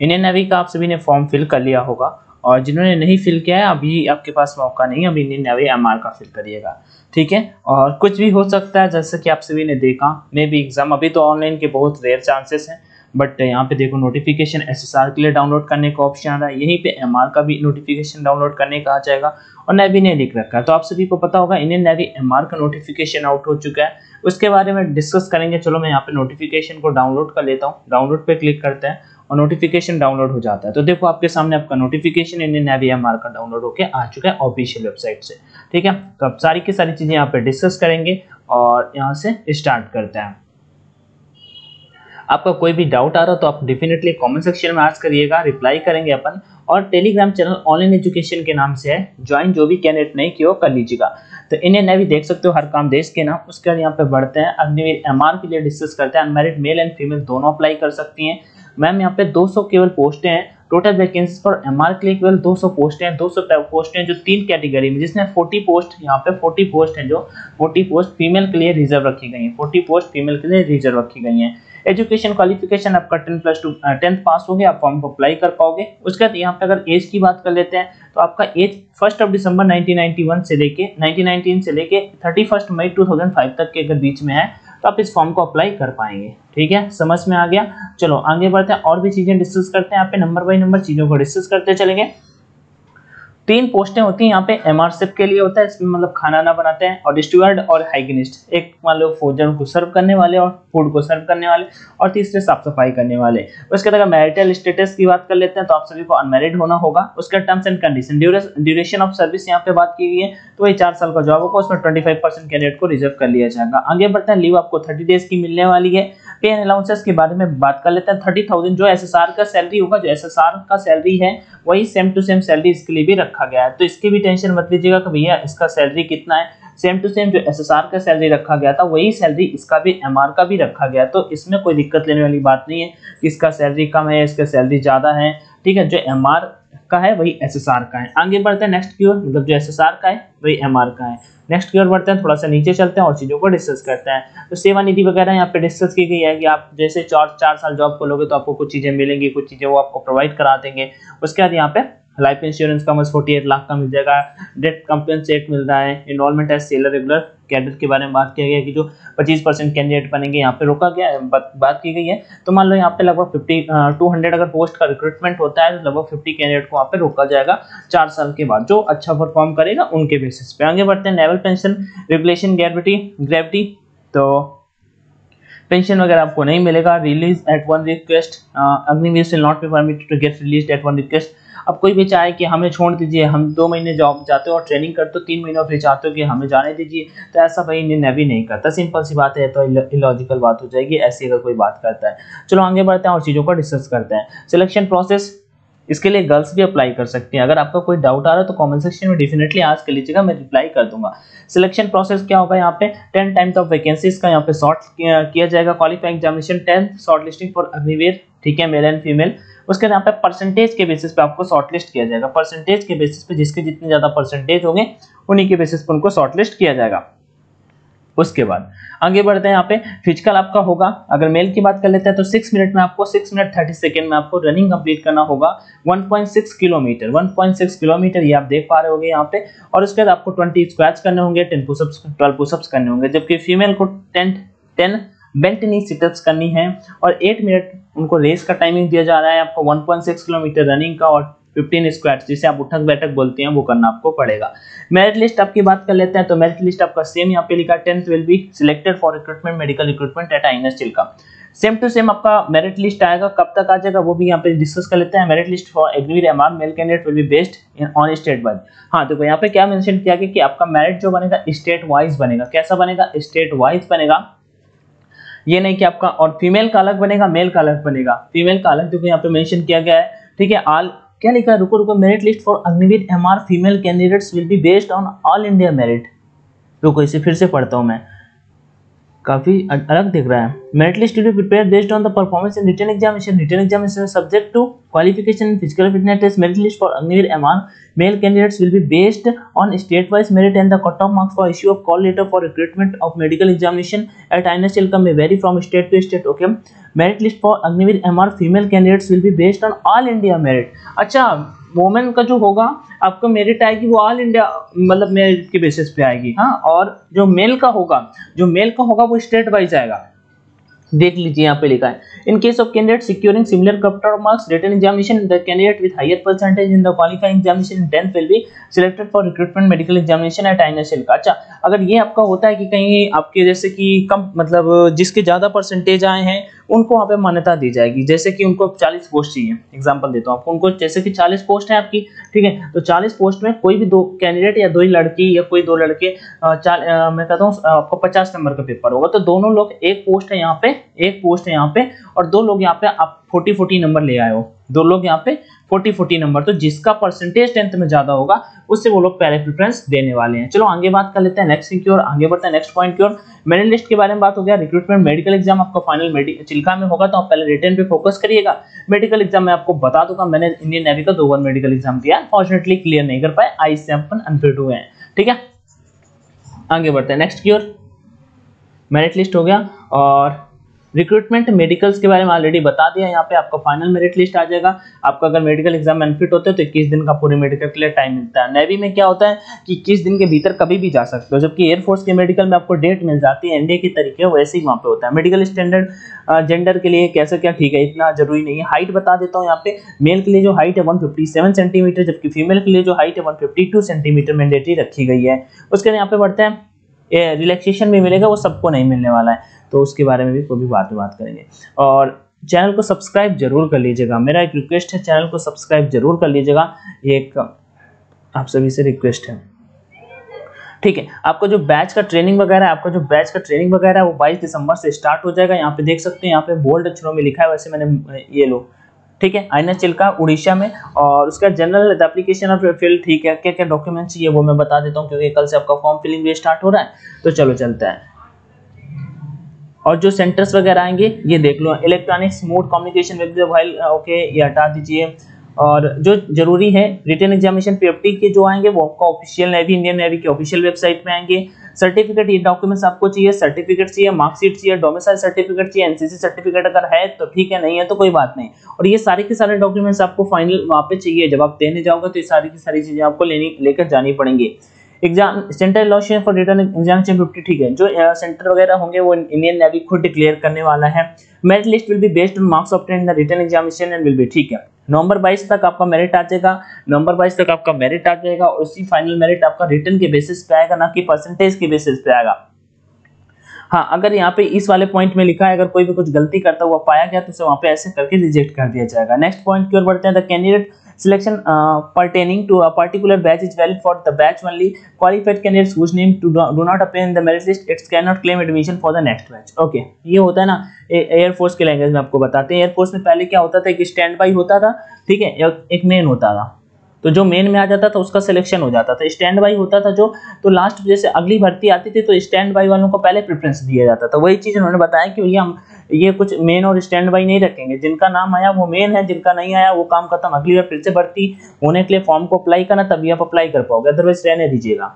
Indian navy का आप सभी ने फॉर्म फिल कर लिया होगा, और जिन्होंने नहीं फिल किया है अभी आपके पास मौका नहीं है, अभी इंडियन नेवी एमआर का फिल करिएगा, ठीक है। और कुछ भी हो सकता है, जैसे कि आप सभी ने देखा मे भी एग्जाम, अभी तो ऑनलाइन के बहुत रेयर चांसेस हैं, बट यहाँ पे देखो नोटिफिकेशन एसएसआर के लिए डाउनलोड करने का ऑप्शन आ रहा है, यहीं पे एमआर का भी नोटिफिकेशन डाउनलोड करने का आ जाएगा, और नेवी ने लिख रखा है। तो आप सभी को पता होगा इंडियन नेवी एमआर का नोटिफिकेशन आउट हो चुका है, उसके बारे में डिस्कस करेंगे। चलो मैं यहाँ पे नोटिफिकेशन को डाउनलोड कर लेता हूँ, डाउनलोड पे क्लिक करते हैं और नोटिफिकेशन डाउनलोड हो जाता है। तो देखो आपके सामने आपका नोटिफिकेशन इंडियन नेवी एमआर का डाउनलोड होकर आ चुका है ऑफिशियल वेबसाइट से, ठीक है। तो अब सारी की सारी चीजें यहाँ पे डिस्कस करेंगे और यहाँ से स्टार्ट करते हैं। आपका कोई भी डाउट आ रहा तो आप डेफिनेटली कमेंट सेक्शन में आस्क करिएगा, रिप्लाई करेंगे अपन। और टेलीग्राम चैनल ऑनलाइन एजुकेशन के नाम से है, ज्वाइन जो भी कैंडिडेट नहीं किया कर लीजिएगा। तो इंडियन नेवी देख सकते हो हर काम देश के नाम, उसके बाद यहाँ पे बढ़ते हैं अग्निवीर एमआर के लिए डिस्कस करते हैं। अनमैरिड मेल एंड फीमेल दोनों अप्लाई कर सकती हैं। मैम यहाँ पे 200 केवल पोस्टें हैं, टोटल वैकेंसी फॉर एमआर के लिए केवल 200 पोस्ट हैं। 200 पोस्ट हैं जो 3 कैटेगरी में, जिसमें 40 पोस्ट यहाँ पे 40 पोस्ट हैं, जो 40 पोस्ट फीमेल के लिए रिजर्व रखी गई हैं, 40 पोस्ट फीमेल के लिए रिजर्व रखी गई हैं। एजुकेशन क्वालिफिकेशन आपका 10 पास हो गया, आप फॉर्म को अप्लाई कर पाओगे। उसके बाद यहाँ पे अगर एज की बात कर लेते हैं तो आपका एज 1 दिसंबर 1991 से लेके 1919 से लेके 31 मई 2005 तक के अगर बीच में है तो आप इस फॉर्म को अप्लाई कर पाएंगे, ठीक है। समझ में आ गया। चलो आगे बढ़ते हैं और भी चीजें डिस्कस करते हैं। यहाँ पे नंबर बाय नंबर चीजों को डिस्कस करते चलेंगे। 3 पोस्टें होती हैं यहाँ पे, एमआरशिप के लिए होता है, इसमें मतलब खाना ना बनाते हैं, और स्टूवर्ड और हाइजीनिस्ट, एक मान लो भोजन को सर्व करने वाले और फूड को सर्व करने वाले, और तीसरे साफ सफाई करने वाले। उसके बाद अगर मैरिटल स्टेटस की बात कर लेते हैं तो आप सभी को अनमैरिड होना होगा। उसका terms and condition, duration of service यहाँ पे बात की गई है, तो वही 4 साल का जॉब होगा, उसमें 25% कैंडिडेट को रिजर्व कर लिया जाएगा। आगे बढ़ते हैं, लीव आपको 30 डेज की मिलने वाली है। पे एंड अलाउंसेस के बारे में बात कर लेते हैं। 30,000 जो एसएसआर का सैलरी होगा, जो एसएसआर का सैलरी है वही सेम टू सेम सैलरी इसके लिए भी रखा गया है, तो इसकी भी टेंशन मत लीजिएगा कि भैया इसका सैलरी कितना है। सेम टू सेम जो एसएसआर का सैलरी रखा गया था वही सैलरी इसका भी एमआर का भी रखा गया, तो इसमें कोई दिक्कत लेने वाली बात नहीं है कि इसका सैलरी कम है इसका सैलरी ज्यादा है, ठीक है। जो एमआर का है वही एसएसआर का है। आगे बढ़ते हैं नेक्स्ट की ओर, मतलब जो एसएसआर का है वही एमआर का है। नेक्स्ट की ओर बढ़ते हैं, थोड़ा सा नीचे चलते हैं और चीजों को डिस्कस करते हैं। तो सेवानिधि वगैरह यहाँ पे डिस्कस की गई है कि आप जैसे 4 साल जॉब करोगे तो आपको कुछ चीजें मिलेंगी, कुछ चीजें वो आपको प्रोवाइड करा देंगे। उसके बाद यहाँ पे लाइफ इंश्योरेंस का 48 लाख का मिल जाएगा, डेथ कंपेंसेट मिल रहा है, enrolment as sailor regular cadre के बारे में बात किया गया कि जो 25% कैंडिडेट बनेंगे यहाँ पे रोका गया बात की गई है। तो मान लो यहाँ पे लगभग 200 अगर पोस्ट का रिक्रूटमेंट होता है तो लगभग 50 कैंडिडेट को यहाँ पे रोका जाएगा 4 साल के बाद, जो अच्छा परफॉर्म करेगा उनके बेसिस पे। आगे बढ़ते हैं, नेवल पेंशन रेगुलेशन ग्रेविटी, तो पेंशन वगैरह आपको नहीं मिलेगा। Release at one request, Agniveer will not be permitted to get released at one request. अब कोई भी चाहे कि हमें छोड़ दीजिए, हम 2 महीने जॉब जाते हो और ट्रेनिंग करते हो, 3 महीनों फिर चाहते हो कि हमें जाने दीजिए, तो ऐसा भाई इंडियन नेवी नहीं करता। सिंपल सी बात है, तो इलॉजिकल बात हो जाएगी ऐसी अगर कोई बात करता है। चलो आगे बढ़ते हैं और चीज़ों को डिस्कस करते हैं। सिलेक्शन प्रोसेस, इसके लिए गर्ल्स भी अप्लाई कर सकती हैं। अगर आपका कोई डाउट आ रहा है तो कमेंट सेक्शन में डेफिनेटली आस्क कर लीजिएगा, मैं रिप्लाई कर दूंगा। सिलेक्शन प्रोसेस क्या होगा, यहाँ पे 10 टाइम्स ऑफ वैकेंसीज का यहाँ पे सॉर्ट किया जाएगा। Qualifying examination 10 short listing for Agniveer, ठीक है, मेल एंड फीमेल। उसके यहाँ पे परसेंटेज के बेसिस पे आपको शॉर्टलिस्ट किया जाएगा, परसेंटेज के बेसिस पे, जिसके जितने ज्यादा परसेंटेज होंगे उन्हीं के बेसिस पे उनको शॉर्टलिस्ट किया जाएगा। उसके बाद आगे बढ़ते हैं, यहाँ पे फिजिकल आपका होगा। अगर मेल की बात कर लेते हैं तो 6 मिनट में आपको 6 मिनट 30 सेकेंड में आपको रनिंग कंप्लीट करना होगा 1.6 किलोमीटर, 1.6 किलोमीटर ये आप देख पा रहे होंगे यहाँ पे। और उसके बाद आपको 20 स्क्वाट्स करने होंगे, 10 पुशअप्स 12 पुशअप्स करने होंगे, जबकि फीमेल को 10 बेंट नी सिटअप्स करनी है। और 8 मिनट उनको रेस का टाइमिंग दिया जा रहा है आपको 1.6 किलोमीटर रनिंग का, और 15 स्क्वाट्स जिसे आप उठक बैठक बोलते हैं वो करना आपको पड़ेगा। मेरिट लिस्ट आपकी बात कर लेते हैं तो मेरिट लिस्ट आपका सेम यहाँ पे लिखा है, 10th will be selected for recruitment medical recruitment at INS Chilka. Same to same आपका मेरिट लिस्ट आएगा, कब तक आ जाएगा वो भी यहाँ पे डिस्कस कर लेते हैं। Merit list for Agniveer MR male candidate will be based on state wise. हाँ देखो यहाँ पे क्या मेंशन किया गया कि आपका मेरिट जो बनेगा स्टेट वाइज बनेगा। कैसा बनेगा, स्टेट वाइज बनेगा, ये नहीं कि आपका और फीमेल का अलग बनेगा मेल का अलग बनेगा। फीमेल का अलग देखो यहाँ पे मेंशन किया गया है, ठीक है। ऑल क्या लिखा है, रुको merit list for Agniveer MR female candidates will be based on all India merit. रुको इसे फिर से पढ़ता हूं मैं, काफी अलग दिख रहा है। Merit list will be prepared based on the performance in written examination. Written examination subject to qualification in physical fitness test. Merit list for Agniveer MR male candidates will be based on state wise merit and the cut off marks for issue of call letter for recruitment of medical examination at INS टेलकॉम में vary from state to state. Okay, merit list for Agniveer MR female candidates will be based on all India merit. अच्छा, women का जो होगा आपका merit आएगी वो all India मतलब मेरिट के बेसिस पे आएगी। हाँ, और जो मेल का होगा वो स्टेट वाइज आएगा। देख लीजिए यहाँ पे लिखा है, in case of candidate securing similar cut off marks written examination the candidate with higher percentage in the qualifying examination in 10th will be selected for recruitment medical examination at INSL का। अच्छा, अगर ये आपका होता है कि कहीं आपके जैसे कि कम मतलब जिसके ज्यादा परसेंटेज आए हैं उनको वहाँ पे मान्यता दी जाएगी। जैसे कि उनको 40 पोस्ट चाहिए, एग्जांपल देता हूँ आपको, उनको जैसे कि 40 पोस्ट है आपकी, ठीक है, तो 40 पोस्ट में कोई भी दो कैंडिडेट या दो ही लड़की या कोई दो लड़के मैं कहता हूँ आपको 50 नंबर का पेपर होगा, तो दोनों लोग एक पोस्ट है यहाँ पे और दो लोग यहाँ पे आप 40 नंबर ले आए हो, दो लोग यहाँ पे 40 नंबर, तो जिसका परसेंटेज 10th में ज्यादा होगा उससे वो लोग पहले प्रेफरेंस देने वाले हैं। चलो आगे बात कर लेते हैं नेक्स्ट की ओर, आगे बढ़ते हैं नेक्स्ट पॉइंट की ओर। मेरिट लिस्ट के बारे में बात हो गया। रिक्रूटमेंट मेडिकल एग्जाम आपका फाइनल चिल्का में होगा, तो आप पहले रिटन पे फोकस करिएगा। मेडिकल एग्जाम में आपको बता दूंगा, मैंने इंडियन नेवी का 2 बार मेडिकल एग्जाम दिया, फॉर्चुनेटली क्लियर नहीं कर पाए, आई से अपन अनफिट हुए हैं। ठीक है, आगे बढ़ते हैं नेक्स्ट की ओर। मेरिट लिस्ट हो गया और रिक्रूटमेंट मेडिकल्स के बारे में ऑलरेडी बता दिया। यहाँ पे आपका फाइनल मेरिट लिस्ट आ जाएगा। आपका अगर मेडिकल एग्जाम में अनफिट होते हैं तो 21 दिन का पूरे मेडिकल के लिए टाइम मिलता है। नेवी में क्या होता है कि 21 दिन के भीतर कभी भी जा सकते हो, जबकि एयरफोर्स के मेडिकल में आपको डेट मिल जाती है एनडीए के तरीके, वैसे ही वहाँ पे होता है। मेडिकल स्टैंडर्ड जेंडर के लिए कैसा क्या ठीक है, इतना जरूरी नहीं है। हाइट बता देता हूँ यहाँ पे, मेल के लिए जो हाइट है 157 सेंटीमीटर, जबकि फीमेल के लिए जो हाइट है 152 सेंटीमीटर मैंडेटरी रखी गई है। उसके बाद यहाँ पे बढ़ते हैं, रिलैक्सेशन भी मिलेगा, वो सबको नहीं मिलने वाला है, तो उसके बारे में भी कोई भी बात करेंगे। और चैनल को सब्सक्राइब जरूर कर लीजिएगा, मेरा एक रिक्वेस्ट है, चैनल को सब्सक्राइब जरूर कर लीजिएगा, ये एक आप सभी से रिक्वेस्ट है। ठीक है, आपका जो बैच का ट्रेनिंग वगैरह है वो 22 दिसंबर से स्टार्ट हो जाएगा। यहाँ पे देख सकते हैं, यहाँ पे बोल्ड अक्षरों में लिखा है, वैसे मैंने ये लो, ठीक है, आईएनएस चिल्का उड़ीसा में। और उसका जनरल एप्लीकेशन और फील्ड, ठीक है, क्या क्या डॉक्यूमेंट चाहिए वो मैं बता देता हूँ, क्योंकि कल से आपका फॉर्म फिलिंग भी स्टार्ट हो रहा है। तो चलो चलता है, और जो सेंटर्स वगैरह आएंगे ये देख लो, electronics mode communication web mobile, okay ये हटा दीजिए। और जो जरूरी है रिटन एग्जामिनेशन पीएफटी के जो आएंगे वो आपका ऑफिशियल नेवी, इंडियन नेवी की ऑफिशियल वेबसाइट में आएंगे। सर्टिफिकेट, ये डॉक्यूमेंट्स आपको चाहिए, सर्टिफिकेट चाहिए, मार्कशीट चाहिए, डोमिसाइल सर्टिफिकेट चाहिए, एनसीसी सर्टिफिकेट अगर है तो ठीक है, नहीं है तो कोई बात नहीं। और ये सारे के सारे डॉक्यूमेंट्स आपको फाइनल वहाँ पे चाहिए, जब आप देने जाओगे तो ये सारी की सारी चीजें आपको लेकर जानी पड़ेंगी। Exam centre allocation for written examination 50, ठीक है, जो सेंटर वगैरह होंगे वो इंडियन नेवी खुद डिक्लेयर करने वाला है। Merit list will be based on marks obtained in the written examination and will be, ठीक है, नवंबर 22 तक आपका मेरिट आ जाएगा, और उसी फाइनल मेरिट आपका रिटन के बेसिस पे आएगा, ना कि परसेंटेज के बेसिस पे आएगा। हाँ, अगर यहाँ पे इस वाले पॉइंट में लिखा है अगर कोई भी कुछ गलती करता हुआ पाया गया तो उसे वहाँ पे ऐसे करके रिजेक्ट कर दिया जाएगा। नेक्स्ट पॉइंट की ओर बढ़ते हैं। The candidate selection pertaining to a particular batch is valid for the batch only. Qualified candidates whose name do not appear in the merit list, it cannot claim admission for the next batch. Okay, ये होता है ना air force के language में आपको बताते हैं। Air force में पहले क्या होता था कि स्टैंड बाई होता था, ठीक है, एक मेन होता था, तो जो मेन में आ जाता था उसका सिलेक्शन हो जाता था। स्टैंड बाई होता था जो, तो लास्ट जैसे अगली भर्ती आती थी तो स्टैंड बाई वालों को पहले प्रेफरेंस दिया जाता था। वही चीज उन्होंने बताया कि भैया हम ये कुछ मेन और स्टैंड बाई नहीं रखेंगे, जिनका नाम आया वो मेन है, जिनका नहीं आया वो काम खत्म, अगली बार फिर से भर्ती होने के लिए फॉर्म को अप्लाई करना, तभी आप अप्लाई कर पाओगे, अदरवाइज रहने दीजिएगा,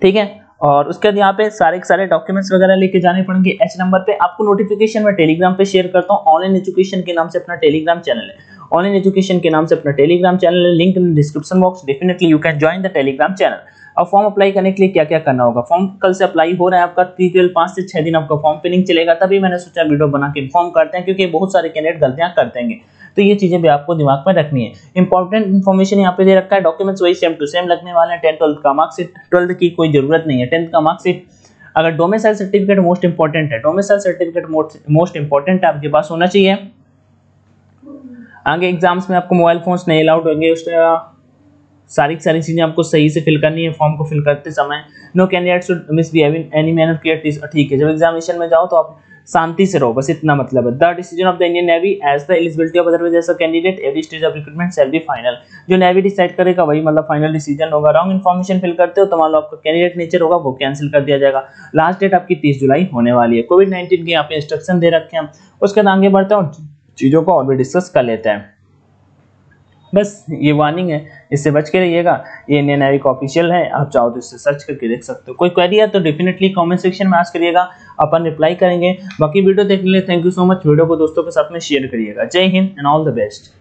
ठीक है। और उसके बाद यहाँ पे सारे के सारे डॉक्यूमेंट्स वगैरह लेके जाने पड़ेंगे। एच नंबर पे आपको नोटिफिकेशन में टेलीग्राम पे शेयर करता हूँ, ऑनलाइन एजुकेशन के नाम से अपना टेलीग्राम चैनल है, ऑनलाइन एजुकेशन के नाम से अपना टेलीग्राम चैनल है, link in description box, definitely you can join the Telegram channel. अब फॉर्म अप्लाई करने के लिए क्या क्या करना होगा, फॉर्म कल से अप्लाई हो रहा है आपका, 5 से 6 दिन आपका फॉर्म फिलिंग चलेगा, तभी मैंने सोचा वीडियो बना के इन्फॉर्म करते हैं, क्योंकि बहुत सारे कैंडिडेट गलतियां करते हैं, तो ये चीजें भी आपको दिमाग में रखनी है। इंपॉर्टेंट इन्फॉर्मेशन यहाँ पे दे रखा है, डॉक्यूमेंट्स वही सेम टू सेम लगने वाले हैं, 10th 12th का मार्कशीट, 12th की कोई जरूरत नहीं है, 10th का मार्कशीट। अगर डोमिसाइल सर्टिफिकेट मोस्ट इंपॉर्टेंट है, डोमिसाइल सर्टिफिकेट मोस्ट इंपॉर्टेंट आपके पास होना चाहिए। आगे एग्जाम्स में आपको मोबाइल फोन्स नहीं अलाउड होंगे, उसका सारी चीजें आपको सही से फिल करनी है फॉर्म को फिल करते समय। No candidate should misbehave in any manner, clear, ठीक है। जब एग्जामिनेशन में जाओ तो आप शांति से रहो, बस इतना मतलब है। The decision of the Indian Navy as the eligibility of otherwise as a candidate every stage of recruitment shall be final. जो नेवी डिसाइड करेगा वही मतलब फाइनल डिसीजन होगा। रॉन्ग इन्फॉर्मेशन फिल करते हो तो मान लो आपका कैंडिडेट नेचर होगा वो कैंसिल कर दिया जाएगा। लास्ट डेट आपकी 30 जुलाई होने वाली है। कोविड-19 के यहाँ पे इंस्ट्रक्शन दे रखे हैं। उसके बाद आगे बढ़ते हैं, चीजों को और भी डिस्कस कर लेते हैं। बस ये वार्निंग है, इससे बच के रहिएगा। ये इंडियन नेवी का ऑफिशियल है, आप चाहो तो इससे सर्च करके देख सकते हो। कोई क्वेरी है तो डेफिनेटली कमेंट सेक्शन में आस्क करिएगा, अपन रिप्लाई करेंगे। बाकी वीडियो देखने के लिए thank you so much. Video को दोस्तों के साथ में शेयर करिएगा। जय Hind and all the best.